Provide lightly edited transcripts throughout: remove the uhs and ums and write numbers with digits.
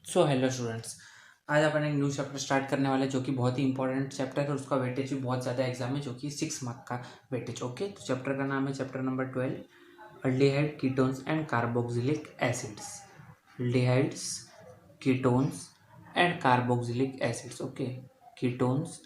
So hello students, आज अपन एक new chapter start करने वाले हैं जो कि बहुत ही इंपॉर्टेंट चैप्टर है और उसका वेटेज भी बहुत ज़्यादा एग्जाम में, जो कि 6 मार्क का वेटेज। ओके, तो चैप्टर का नाम है chapter number 12, aldehyde ketones and carboxylic acids. Aldehydes, ketones and carboxylic acids. Okay, ketones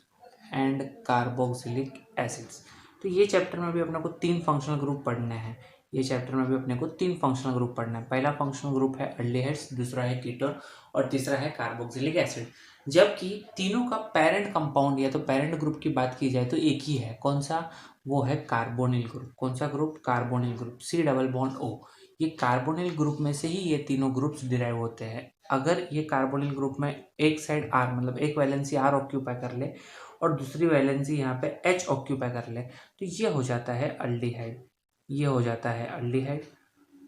and carboxylic acids. तो ये चैप्टर में भी अपने को 3 फंक्शनल ग्रुप पढ़ने हैं। ये चैप्टर में भी अपने को 3 फंक्शनल ग्रुप पढ़ना है। पहला फंक्शनल ग्रुप है अल्डिहाइड्स, दूसरा है कीटोन और तीसरा है कार्बोक्सिलिक एसिड। जबकि तीनों का पेरेंट कंपाउंड या तो पेरेंट ग्रुप की बात की जाए तो एक ही है। कौन सा? वो है कार्बोनिल ग्रुप। कौन सा group? Carbonyl group, C double bond O. ये कार्बोनिल ग्रुप में से ही ये तीनों ग्रुप्स डिराइव होते हैं। अगर ये कार्बोनिल ग्रुप में एक साइड आर, मतलब एक वैलेंसी आर ऑक्यूपाई कर ले और दूसरी वैलेंसी यहाँ पे एच ऑक्यूपाई कर ले, तो ये हो जाता है अल्डिहाइड। ये हो जाता है अल्डिहाइड।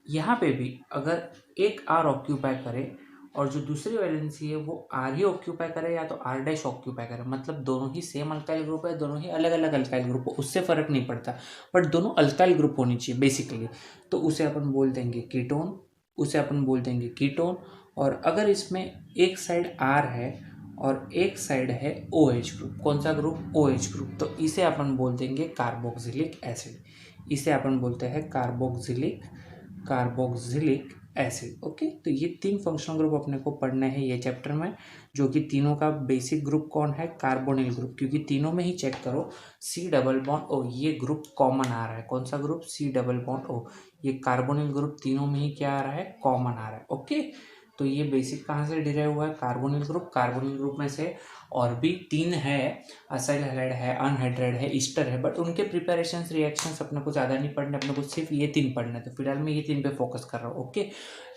यहाँ पे भी अगर एक आर ऑक्यूपाई करे और जो दूसरी वैलेंसी है वो आर ही ऑक्यूपाई करे या तो आर डैश ऑक्यूपाई करे, मतलब दोनों ही सेम अल्काइल ग्रुप है, दोनों ही अलग अलग अल्काइल ग्रुप है, उससे फर्क नहीं पड़ता, बट दोनों अल्काइल ग्रुप होनी चाहिए बेसिकली। तो उसे अपन बोल देंगे कीटोन, उसे अपन बोल देंगे कीटोन। और अगर इसमें एक साइड आर है और एक साइड है ओ एच ग्रुप, कौन सा ग्रुप? ओ एच ग्रुप, तो इसे अपन बोल देंगे कार्बोक्सिलिक एसिड। इसे अपन बोलते हैं कार्बोक्सिलिक एसिड। ओके, तो ये 3 फंक्शनल ग्रुप अपने को पढ़ने हैं ये चैप्टर में, जो कि तीनों का बेसिक ग्रुप कौन है? कार्बोनिल ग्रुप, क्योंकि तीनों में ही चेक करो सी डबल बॉन्ड ओ, ये ग्रुप कॉमन आ रहा है। कौन सा group? C double bond O. ये कार्बोनिल ग्रुप तीनों में ही क्या आ रहा है? कॉमन आ रहा है। ओके, तो ये बेसिक कहाँ से डिराइव हुआ है? Carbonyl group. कार्बोनिल ग्रुप में से और भी 3 है, असाइल हैलाइड है, अनहाइड्राइड है, ईस्टर है, बट उनके प्रिपरेशन रिएक्शंस अपने को ज़्यादा नहीं पढ़ने, अपने को सिर्फ ये 3 पढ़ने हैं। तो फिलहाल मैं ये 3 पे फोकस कर रहा हूँ। ओके,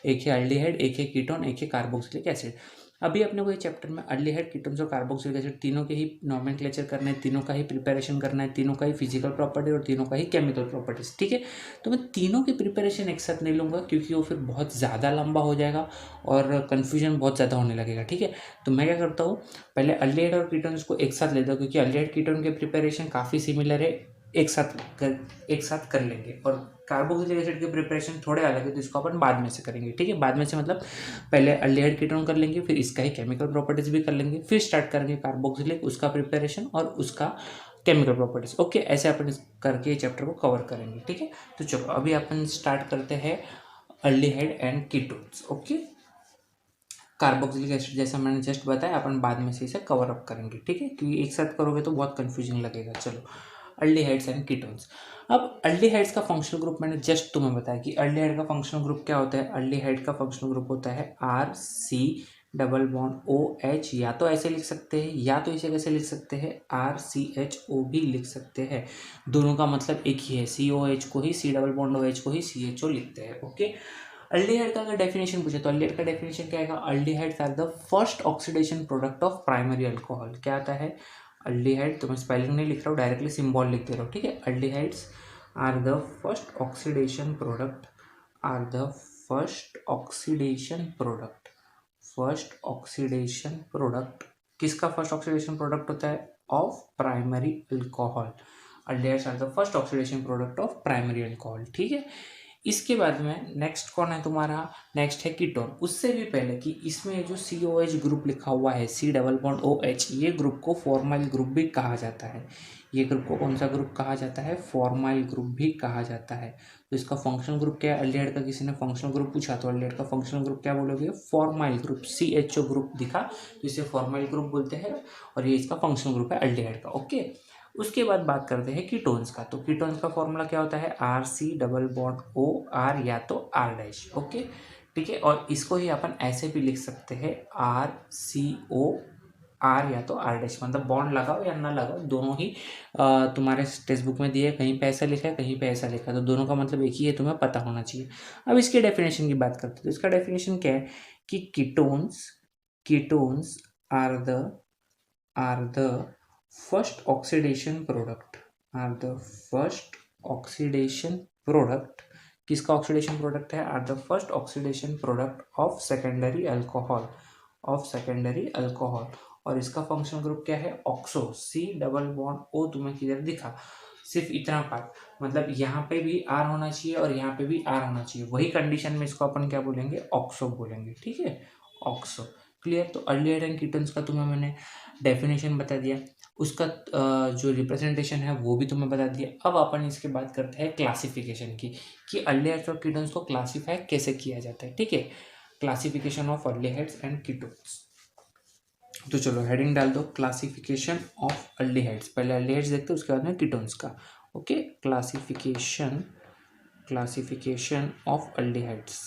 एक है अल्डिहाइड, एक है कीटोन, एक है कार्बोक्सिलिक एसिड। अभी अपने को ये चैप्टर में अल्डिहाइड, कीटोन्स और कार्बोक्सिलिक एसिड तीनों के ही नॉमेनक्लेचर करना है, तीनों का ही प्रिपरेशन करना है, तीनों का ही फिजिकल प्रॉपर्टी और तीनों का ही केमिकल प्रॉपर्टीज। ठीक है, तो मैं तीनों की प्रिपरेशन एक साथ नहीं लूँगा क्योंकि वो फिर बहुत ज़्यादा लंबा हो जाएगा और कन्फ्यूजन बहुत ज़्यादा होने लगेगा। ठीक है, तो मैं क्या करता हूँ, पहले अल्डिहाइड और कीटोन्स को एक साथ लेता हूँ क्योंकि अल्डिहाइड कीटोन के प्रिपरेशन काफ़ी सिमिलर है, एक साथ कर लेंगे। और कार्बोक्सिलिक एसिड की प्रिपरेशन थोड़े अलग है, तो इसको अपन बाद में से करेंगे। ठीक है, बाद में से मतलब पहले अल्डिहाइड कीटोन कर लेंगे, फिर इसका ही केमिकल प्रॉपर्टीज भी कर लेंगे, फिर स्टार्ट करेंगे कार्बोक्सिलिक, उसका प्रिपरेशन और उसका केमिकल प्रॉपर्टीज। ओके, ऐसे अपन करके चैप्टर को कवर करेंगे। ठीक है, तो चलो अभी अपन स्टार्ट करते हैं aldehyde and ketones. Okay, carboxylic acid जैसा मैंने जस्ट बताया, अपन बाद में से इसे कवर अप करेंगे। ठीक है, क्योंकि एक साथ करोगे तो बहुत कंफ्यूजिंग लगेगा। चलो, अल्डिहाइड्स एंड कीटोन्स। अब अल्डिहाइड्स का फंक्शनल ग्रुप मैंने जस्ट तुम्हें बताया कि अल्डिहाइड का फंक्शनल ग्रुप क्या होता है। अल्डिहाइड का फंक्शनल ग्रुप होता है R C double bond O H, या तो ऐसे लिख सकते हैं या तो इसे कैसे लिख सकते हैं, आर सी एच ओ भी लिख सकते हैं। दोनों का मतलब एक ही है, सी ओ एच को ही C double bond O H को ही सी एच ओ लिखते हैं। ओके, अल्डिहाइड का अगर डेफिनेशन पूछे तो अल्डिहाइड का डेफिनेशन क्या आएगा? Aldehydes are the first oxidation product of primary alcohol. क्या आता है? अल्डिहाइड, तो मैं स्पेलिंग नहीं लिख रहा हूँ, डायरेक्टली सिंबल लिख दे रहा हूँ। ठीक है, aldehydes are the first oxidation product, are the first oxidation product, first oxidation product. किसका फर्स्ट ऑक्सीडेशन प्रोडक्ट होता है? Of primary alcohol. Aldehydes are the first oxidation product of primary alcohol. ठीक है, इसके बाद में नेक्स्ट कौन है तुम्हारा? नेक्स्ट है कीटोन। उससे भी पहले कि इसमें जो सी ओ एच ग्रुप लिखा हुआ है, C double bond O H, ये ग्रुप को फॉर्माइल ग्रुप भी कहा जाता है। ये ग्रुप को कौन सा ग्रुप कहा जाता है? फॉर्माइल ग्रुप भी कहा जाता है। तो इसका फंक्शनल ग्रुप क्या है? अल्डिहाइड का किसी ने फंक्शनल ग्रुप पूछा तो अल्डिहाइड का फंक्शनल ग्रुप क्या बोलोगे? Formyl group. C H O group दिखा तो इसे फॉर्माइल ग्रुप बोलते हैं और ये इसका फंक्शनल ग्रुप है अल्डिहाइड का। ओके, उसके बाद बात करते हैं कीटोन्स का। तो कीटोन्स का फॉर्मूला क्या होता है? R C double bond O R या तो आर डैश। ओके, ठीक है, और इसको ही अपन ऐसे भी लिख सकते हैं, आर सी ओ आर या तो आर डैश, मतलब बॉन्ड लगाओ या ना लगाओ, दोनों ही तुम्हारे टेक्स्ट बुक में दिए, कहीं पे ऐसा लिखा है कहीं पे ऐसा लिखा है, तो दोनों का मतलब एक ही है, तुम्हें पता होना चाहिए। अब इसके डेफिनेशन की बात करते हैं। तो इसका डेफिनेशन क्या है कि ketones ketones are the first oxidation product, are the first oxidation product। किसका ऑक्सीडेशन प्रोडक्ट है? Are the first oxidation product of secondary alcohol, of secondary alcohol. और इसका फंक्शनल ग्रुप क्या है? Oxo, C double bond O, तुम्हें किधर दिखा? सिर्फ इतना पार्ट, मतलब यहाँ पे भी आर होना चाहिए और यहाँ पे भी आर होना चाहिए, वही कंडीशन में इसको अपन क्या बोलेंगे? ऑक्सो बोलेंगे। ठीक है, ऑक्सो। क्लियर। तो अल्डिहाइड एंड कीटोन्स का तुम्हें मैंने डेफिनेशन बता दिया, उसका जो रिप्रेजेंटेशन है वो भी तुम्हें बता दिया। अब अपन इसके बात करते हैं क्लासिफिकेशन की, कि अल्डिहाइड्स और कीटोन्स को क्लासीफाई कैसे किया जाता है, ठीक है। Classification of aldehydes and ketones. तो चलो हेडिंग डाल दो, क्लासिफिकेशन ऑफ अल्डिहाइड्स। पहले अल्डिहाइड्स देखते हैं, उसके बाद में कीटोन्स का। ओके, क्लासिफिकेशन ऑफ अल्डिहाइड्स,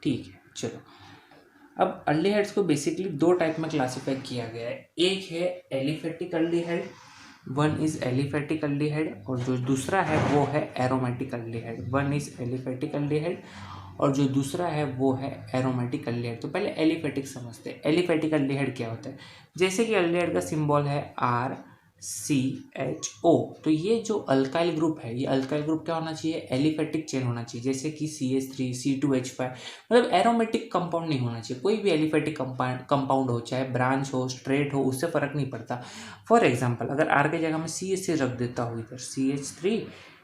ठीक है। चलो, अब अल्डिहाइड्स को बेसिकली दो टाइप में क्लासिफाई किया गया है। एक है aliphatic aldehyde, one is aliphatic aldehyde, और जो दूसरा है वो है aromatic aldehyde. One is aliphatic aldehyde और जो दूसरा है वो है एरोमेटिक अल्डिहाइड। तो पहले एलिफेटिक समझते हैं। एलिफेटिक अल्डिहाइड क्या होता है? जैसे कि अल्डिहाइड का सिंबल है RCHO, तो ये जो अल्काइल ग्रुप है, ये अल्काइल ग्रुप क्या होना चाहिए? एलिफेटिक चेन होना चाहिए, जैसे कि CH3 C2H5, मतलब एरोमेटिक कंपाउंड नहीं होना चाहिए। कोई भी एलिफेटिक कंपाउंड हो, चाहे ब्रांच हो, स्ट्रेट हो, उससे फर्क नहीं पड़ता। फॉर एग्जाम्पल, अगर R के जगह में CH रख देता हूँ इधर, CH3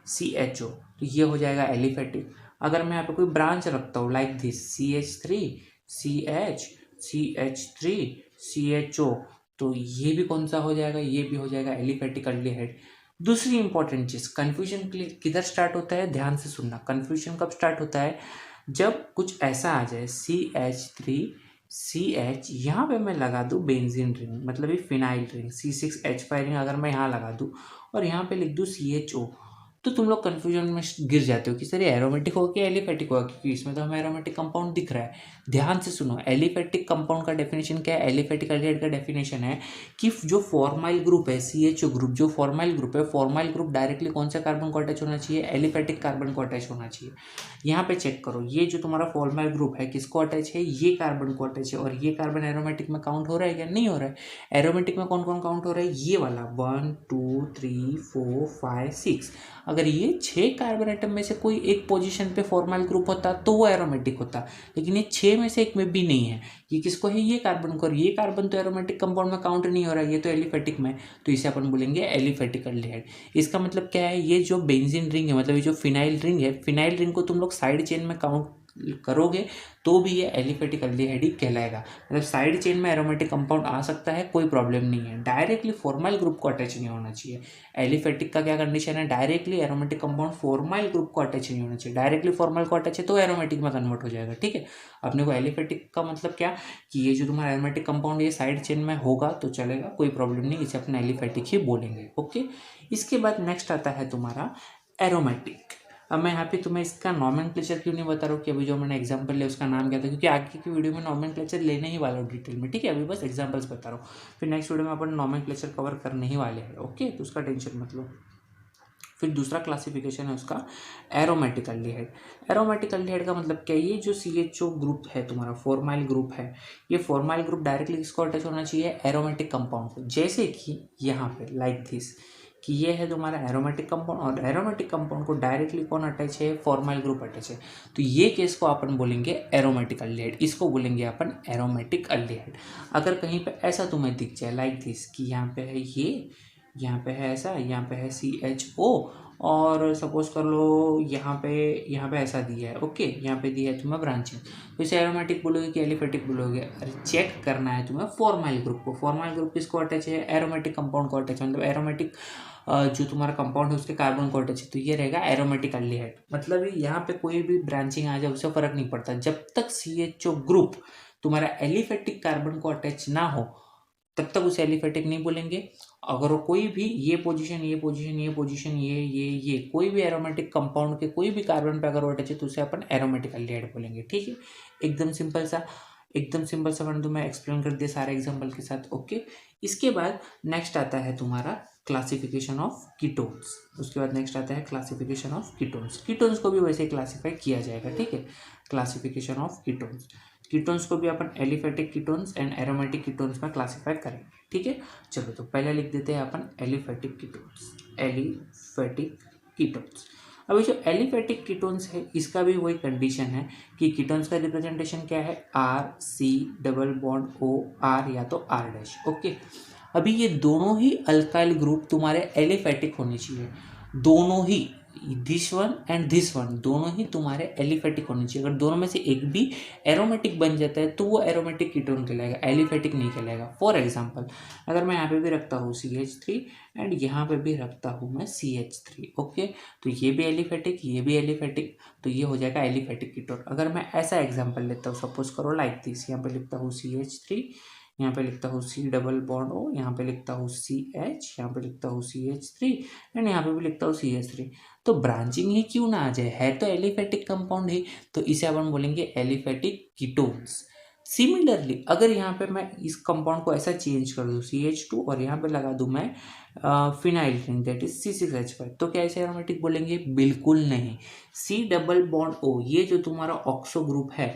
CHO, तो ये हो जाएगा एलिफेटिक। अगर मैं यहाँ पे कोई ब्रांच रखता हूँ like this, CH3 CH3 CHO, तो ये भी कौन सा हो जाएगा? ये भी हो जाएगा एलिफेटिक अल्डिहाइड। दूसरी इंपॉर्टेंट चीज, कंफ्यूजन किधर स्टार्ट होता है? ध्यान से सुनना। कंफ्यूजन कब स्टार्ट होता है? जब कुछ ऐसा आ जाए CH3 CH, यहाँ पे मैं लगा दूँ बेंजीन रिंग, मतलब ये फिनाइल रिंग, C6H5 रिंग अगर मैं यहाँ लगा दूँ और यहाँ पे लिख दूँ CHO, तो तुम लोग कंफ्यूजन में गिर जाते हो कि सर ये एरोमेटिक होगा कि एलिफेटिक होगा, क्योंकि इसमें तो हमें एरोमेटिक कंपाउंड दिख रहा है। ध्यान से सुनो, एलिफेटिक कंपाउंड का डेफिनेशन क्या है? एलिफेटिक अल्डिहाइड का डेफिनेशन है कि जो फॉर्माइल ग्रुप है CHO ग्रुप, जो फॉर्माइल ग्रुप है, फॉर्माइल ग्रुप डायरेक्टली कौन सा कार्बन को अटैच होना चाहिए? एलिफेटिक कार्बन को अटैच होना चाहिए। यहाँ पे चेक करो, ये जो तुम्हारा फॉर्माइल ग्रुप है किसको अटैच है? ये कार्बन को अटैच है। और ये कार्बन एरोमेटिक में काउंट हो रहा है या नहीं हो रहा है? एरोमेटिक में कौन कौन काउंट हो रहा है? ये वाला 1 2 3 4 5 6। अगर ये 6 कार्बन एटम में से कोई एक पोजीशन पे फॉर्माइल ग्रुप होता तो वो एरोमेटिक होता, लेकिन ये 6 में से एक में भी नहीं है। ये किसको है? ये कार्बन को। और ये कार्बन तो एरोमेटिक कंपाउंड में काउंट नहीं हो रहा है, ये तो एलिफेटिक में, तो इसे अपन बोलेंगे एलिफेटिक अल्डिहाइड। इसका मतलब क्या है? ये जो बेंजीन रिंग है, मतलब ये जो फिनाइल रिंग है, फिनाइल रिंग को तुम लोग साइड चेन में काउंट करोगे तो भी ये एलिफेटिक अल्डिहाइड ही कहलाएगा। मतलब साइड चेन में एरोमेटिक कंपाउंड आ सकता है, कोई प्रॉब्लम नहीं है, डायरेक्टली फॉर्माइल ग्रुप को अटैच नहीं होना चाहिए। एलिफेटिक का क्या कंडीशन है? Directly aromatic compound formyl group को अटैच नहीं होना चाहिए। डायरेक्टली फॉर्माइल को अटैच है तो एरोमेटिक में कन्वर्ट हो जाएगा, ठीक है। अपने को एलिफेटिक का मतलब क्या, कि ये जो तुम्हारा एरोमेटिक कंपाउंड ये साइड चेन में होगा तो चलेगा, कोई प्रॉब्लम नहीं, इसे अपने एलिफेटिक ही बोलेंगे, ओके। इसके बाद नेक्स्ट आता है तुम्हारा एरोमेटिक। अब मैं यहाँ पे तुम्हें इसका नॉमेनक्लेचर क्यों नहीं बता रहा हूँ कि अभी जो मैंने एग्जांपल लिया उसका नाम क्या था, क्योंकि आगे की वीडियो में नॉमेनक्लेचर लेने ही वाला हूँ डिटेल में, ठीक है। अभी बस एग्जांपल्स बता रहा हूँ, फिर नेक्स्ट वीडियो में अपन नॉमेनक्लेचर कवर करने ही वाले हैं, ओके। तो उसका टेंशन मत लो। फिर दूसरा क्लासिफिकेशन है उसका एरोमेटिक अल्डिहाइड। एरोमेटिक अल्डिहाइड का मतलब क्या है? ये जो CHO ग्रुप है तुम्हारा, फॉर्माइल ग्रुप है, ये फॉर्माइल ग्रुप डायरेक्टली किसको अटैच होना चाहिए? एरोमेटिक कंपाउंड को। जैसे कि यहाँ पे लाइक दिस, कि ये है तुम्हारा एरोमेटिक कंपाउंड, और एरोमेटिक कंपाउंड को डायरेक्टली कौन अटैच है? फॉर्माइल ग्रुप अटैच है। तो ये केस को अपन बोलेंगे एरोमेटिक अल्डिहाइड, इसको बोलेंगे अपन एरोमेटिक अल्डिहाइड। अगर कहीं पे ऐसा तुम्हें दिख जाए लाइक दिस, कि यहाँ पे है ये, यहाँ पे है ऐसा, यहाँ पे है CHO, और सपोज कर लो यहाँ पे ऐसा दिया है, ओके, यहाँ पे दिया है तुम्हें ब्रांचिंग, तो इसे एरोमेटिक बोलोगे कि एलिफेटिक बोलोगे? अरे चेक करना है तुम्हें फॉर्माइल ग्रुप को। फॉर्माइल ग्रुप किसको अटैच है? एरोमेटिक कंपाउंड को अटैच है, मतलब एरोमेटिक जो तुम्हारा कंपाउंड है उसके कार्बन को अटैच है, तो ये रहेगा एरोमेटिक अल्डिहाइड। मतलब यहाँ पे कोई भी ब्रांचिंग आ जाए उससे फर्क नहीं पड़ता, जब तक CHO ग्रुप तुम्हारा एलिफेटिक कार्बन को अटैच ना हो तब तक उसे एलिफेटिक नहीं बोलेंगे। अगर कोई भी ये पोजीशन ये कोई भी एरोमेटिक कंपाउंड के कोई भी कार्बन पे अगर वो अटैच है तो उसे अपन एरोमेटिक अल्डिहाइड बोलेंगे, ठीक है। एकदम सिंपल सा मैंने तुम्हें एक्सप्लेन कर दिया सारे एग्जांपल के साथ, ओके। इसके बाद नेक्स्ट आता है तुम्हारा क्लासिफिकेशन ऑफ कीटोन्स। उसके बाद नेक्स्ट आता है क्लासिफिकेशन ऑफ कीटोन्स। कीटोन्स को भी वैसे ही क्लासीफाई किया जाएगा, ठीक है। क्लासिफिकेशन ऑफ कीटोन्स, कीटोन्स को भी अपन aliphatic ketones and aromatic ketones में क्लासीफाई करेंगे, ठीक है। चलो तो पहले लिख देते हैं अपन एलिफेटिक कीटोन्स। अभी जो एलिफेटिक कीटोन्स है इसका भी वही कंडीशन है कि कीटोन्स का रिप्रेजेंटेशन क्या है? RC double bond O R या तो R डैश, ओके। अभी ये दोनों ही अल्काइल ग्रुप तुम्हारे एलिफेटिक होने चाहिए, दोनों ही। This one and this one दोनों ही तुम्हारे एलिफेटिक होने चाहिए। अगर दोनों में से एक भी एरोमेटिक बन जाता है तो वो एरोमेटिक कीटोन कहलाएगा, एलिफेटिक नहीं कहलाएगा। फॉर एग्जांपल अगर मैं यहाँ पे भी रखता हूँ CH3 एंड यहाँ पे भी रखता हूँ मैं CH3, ओके, तो ये भी एलिफेटिक, ये भी एलिफेटिक, तो ये हो जाएगा एलिफेटिक कीटोन। अगर मैं ऐसा एग्जाम्पल लेता हूँ, सपोज करो लाइक दिस, यहाँ पे लिखता हूँ CH3, यहाँ पे लिखता हूँ C डबल बॉन्ड O, यहाँ पे लिखता हूँ CH, यहाँ पे लिखता हूँ CH3 एंड यहाँ पे भी लिखता हूँ CH3, तो ब्रांचिंग ही क्यों ना आ जाए, है तो एलिफेटिक कंपाउंड ही, तो इसे अपन बोलेंगे एलिफेटिक कीटोन्स। सिमिलरली अगर यहाँ पे मैं इस कंपाउंड को ऐसा चेंज कर दूँ CH2 और यहाँ पे लगा दूँ मैं phenyl ring that is C6H5, तो क्या इसे एरोमेटिक बोलेंगे? बिल्कुल नहीं। C डबल बॉन्ड O, ये जो तुम्हारा ऑक्सो ग्रुप है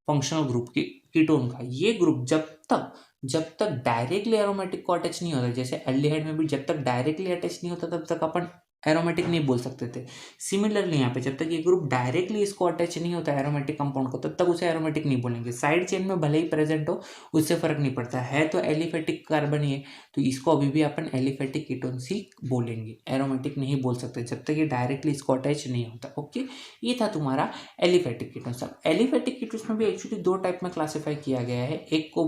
फंक्शनल ग्रुप की कीटोन का, ये ग्रुप जब तक डायरेक्टली एरोमेटिक को अटैच नहीं होता, जैसे एल्डिहाइड में भी जब तक डायरेक्टली अटैच नहीं होता तब तक अपन एरोमेटिक नहीं बोल सकते थे। सिमिलरली यहाँ पे जब तक ये ग्रुप डायरेक्टली इसको अटैच नहीं होता एरोमेटिक कंपाउंड को, तब तक उसे एरोमेटिक नहीं बोलेंगे। साइड चेन में भले ही प्रेजेंट हो, उससे फर्क नहीं पड़ता, है तो एलिफेटिक कार्बन ही है, तो इसको अभी भी अपन एलिफेटिक कीटोन्स ही बोलेंगे, एरोमेटिक नहीं बोल सकते जब तक ये डायरेक्टली इसको अटैच नहीं होता। ओके, ये था तुम्हारा एलिफेटिक कीटोन्स। अब एलिफेटिक कीटोन्स में भी एक्चुअली दो टाइप में क्लासिफाई किया गया है, एक को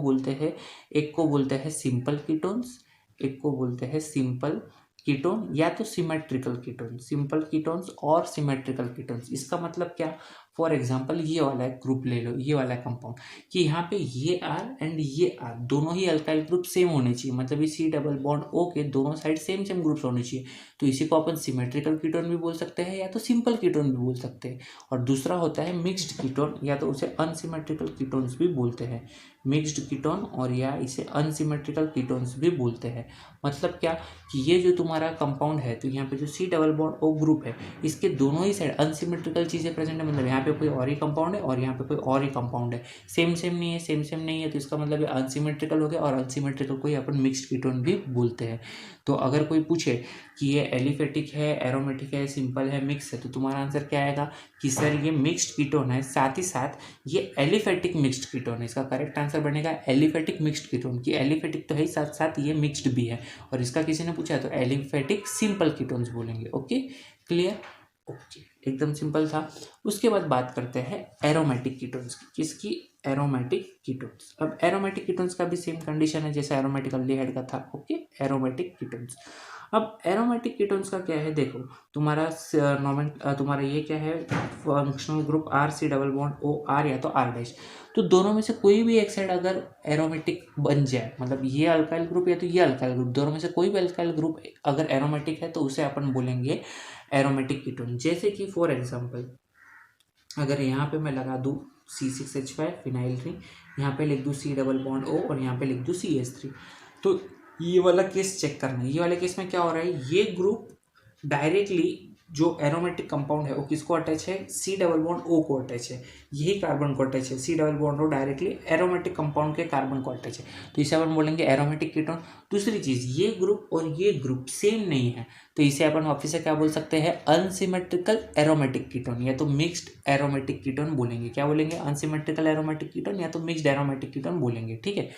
बोलते हैं सिंपल कीटोन्स, एक को बोलते हैं सिंपल कीटोन या तो सिमेट्रिकल कीटोन, सिंपल कीटोन्स और सिमेट्रिकल कीटोन्स। इसका मतलब क्या? फॉर एग्जांपल ये वाला ग्रुप ले लो, ये वाला कंपाउंड, कि यहाँ पे ये R एंड ये R दोनों ही अल्काइल ग्रुप सेम होने चाहिए, मतलब ये C डबल बॉन्ड O के दोनों साइड सेम ग्रुप्स होने चाहिए, तो इसी को अपन सिमेट्रिकल कीटोन भी बोल सकते हैं या तो सिंपल कीटोन भी बोल सकते हैं। और दूसरा होता है मिक्स्ड कीटोन, या तो उसे अनसिमेट्रिकल कीटोन्स भी बोलते हैं, मिक्स्ड कीटोन और या इसे अनसिमेट्रिकल कीटोन्स भी बोलते हैं। मतलब क्या कि ये जो तुम्हारा कंपाउंड है, तो यहाँ पे जो C double bond O group है, इसके दोनों ही साइड अनसिमेट्रिकल चीज़ें प्रेजेंट है, मतलब यहाँ पे कोई और ही कंपाउंड है और यहाँ पे कोई और ही कंपाउंड है, सेम नहीं है, तो इसका मतलब ये अनसिमेट्रिकल हो गया, और अनसिमेट्रिकल को ही अपन मिक्स्ड कीटोन भी बोलते हैं। तो अगर कोई पूछे कि ये एलिफेटिक है, एरोमेटिक है, सिंपल है, मिक्स है, तो तुम्हारा आंसर क्या आएगा कि सर ये मिक्स्ड कीटोन है, साथ ही साथ ये एलिफेटिक मिक्स्ड कीटोन है। इसका करेक्ट आंसर बनेगा एलिफेटिक मिक्स्ड कीटोन, की एलिफेटिक तो है ही, साथ साथ ये मिक्स्ड भी है। और इसका किसी ने पूछा तो एलिफेटिक सिंपल कीटोन्स बोलेंगे। Okay, clear? ओके, एकदम सिंपल था। उसके बाद बात करते हैं एरोमेटिक कीटोन्स की। किसकी? Aromatic ketones. अब एरोमेटिक कीटोन्स का भी सेम कंडीशन है जैसे एरोमेटिक अल्डिहाइड का था। Okay, aromatic ketones. अब एरोमेटिक कीटोन्स का क्या है, देखो तुम्हारा तुम्हारा ये क्या है, functional group RC double bond O R या तो R डैश, तो दोनों में से कोई भी एक साइड अगर एरोमेटिक बन जाए, मतलब ये अल्काइल ग्रुप या तो ये अल्काइल ग्रुप, दोनों में से कोई भी अल्काइल ग्रुप अगर एरोमेटिक है तो उसे अपन बोलेंगे एरोमेटिक कीटोन। जैसे कि फॉर एग्जांपल अगर यहाँ पे मैं लगा दूँ C6H5 फिनाइल रिंग, यहाँ पे लिख दूँ C डबल बॉन्ड O और यहाँ पे लिख दूँ CH3, तो ये वाला केस चेक करना है। ये वाले केस में क्या हो रहा है, ये ग्रुप डायरेक्टली जो एरोमेटिक कंपाउंड है वो किसको अटैच है, C डबल बॉन्ड O को अटैच है, यही कार्बन को अटैच है, C double bond O directly aromatic compound के कार्बन को अटैच है, तो इसे अपन बोलेंगे एरोमेटिक कीटोन। दूसरी चीज़, ये ग्रुप और ये ग्रुप सेम नहीं है, तो इसे अपन वापिस से क्या बोल सकते हैं, अनसिमेट्रिकल एरोमेटिक कीटोन या तो मिक्स्ड एरोमेटिक कीटोन बोलेंगे। क्या बोलेंगे? अनसिमेट्रिकल एरोमेटिक कीटोन या तो मिक्स्ड एरोमेटिक कीटोन बोलेंगे। ठीक है।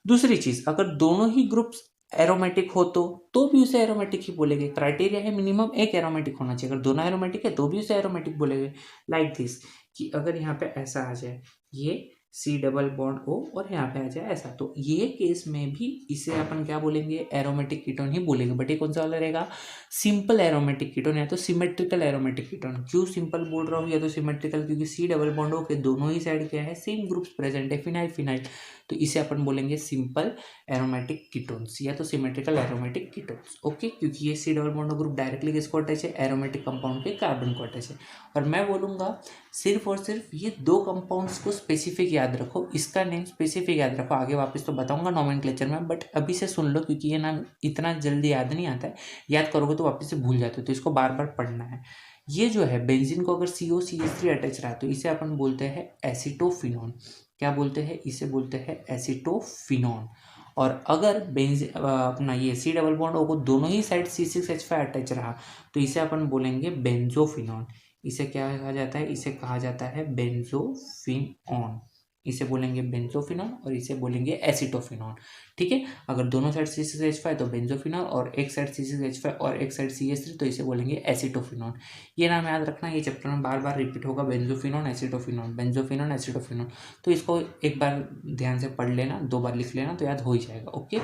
दूसरी चीज, अगर दोनों ही ग्रुप्स एरोमेटिक हो तो भी उसे एरोमेटिक ही बोलेंगे। क्राइटेरिया है मिनिमम एक एरोमेटिक होना चाहिए, अगर दोनों एरोमेटिक है तो भी उसे एरोमेटिक बोलेंगे। लाइक दिस, कि अगर यहाँ पे ऐसा आ जाए ये C डबल बॉन्ड O और यहाँ पे आ जाए ऐसा, तो ये केस में भी इसे अपन क्या बोलेंगे, एरोमेटिक कीटोन ही बोलेंगे। बट ये कौन सा वाला रहेगा, सिंपल एरोमेटिक कीटोन या तो सिमेट्रिकल एरोमेटिक कीटोन। क्यों सिंपल बोल रहा हूँ या तो सिमेट्रिकल, क्योंकि C डबल बॉन्ड O के दोनों ही साइड क्या है, सेम ग्रुप्स प्रेजेंट है, फिनाइल, तो इसे अपन बोलेंगे सिंपल एरोमेटिक कीटोन्स या तो सिमेट्रिकल एरोमेटिक कीटोन्स। ओके, क्योंकि ये C double bond group directly किसको अटैच है, एरोमेटिक कंपाउंड के कार्बन को अटैच है। और मैं बोलूँगा सिर्फ और सिर्फ ये दो कंपाउंड्स को स्पेसिफिक याद रखो, इसका नेम स्पेसिफिक याद रखो, आगे वापस तो बताऊंगा नोमेनक्लेचर में, बट अभी से सुन लो क्योंकि ये नाम इतना जल्दी याद नहीं आता है, याद करोगे तो वापस से भूल जाते हो, तो इसको बार बार पढ़ना है। ये जो है बेंजीन को अगर COCH3 अटैच रहा तो इसे अपन बोलते हैं एसीटोफिनोन। क्या बोलते हैं, इसे बोलते हैं एसीटोफिनोन। और अगर अपना ये C डबल बॉन्ड O को दोनों ही साइड C6H5 अटैच रहा तो इसे अपन बोलेंगे बेंजोफिनोन। इसे क्या कहा जाता है, इसे कहा जाता है बेंजोफिनोन। इसे बोलेंगे बेंजोफिनॉल और इसे बोलेंगे एसिटोफिनॉल। ठीक है, अगर दोनों साइड C6H5 तो बेंजोफिनॉल और एक साइड C6H5 और एक साइड CH3 तो इसे बोलेंगे एसिटोफिनॉल। ये नाम याद रखना, ये चैप्टर में बार बार रिपीट होगा, बेंजोफिनॉल एसिटोफिनॉल, बेंजोफिनॉल एसिटोफिनॉल। तो इसको एक बार ध्यान से पढ़ लेना, 2 बार लिख लेना तो याद हो ही जाएगा। ओके,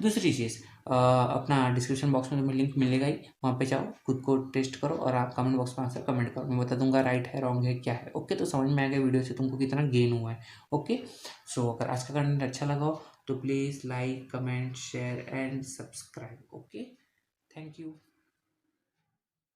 दूसरी चीज़, अपना डिस्क्रिप्शन बॉक्स में तुम्हें लिंक मिलेगा ही, वहाँ पे जाओ, खुद को टेस्ट करो और आप कमेंट बॉक्स में आंसर कमेंट करो, मैं बता दूंगा राइट है रॉन्ग है क्या है। ओके, तो समझ में आ गया वीडियो से तुमको कितना गेन हुआ है। ओके, सो अगर आज का कंटेंट अच्छा लगा हो तो please like comment share and subscribe. Okay, thank you.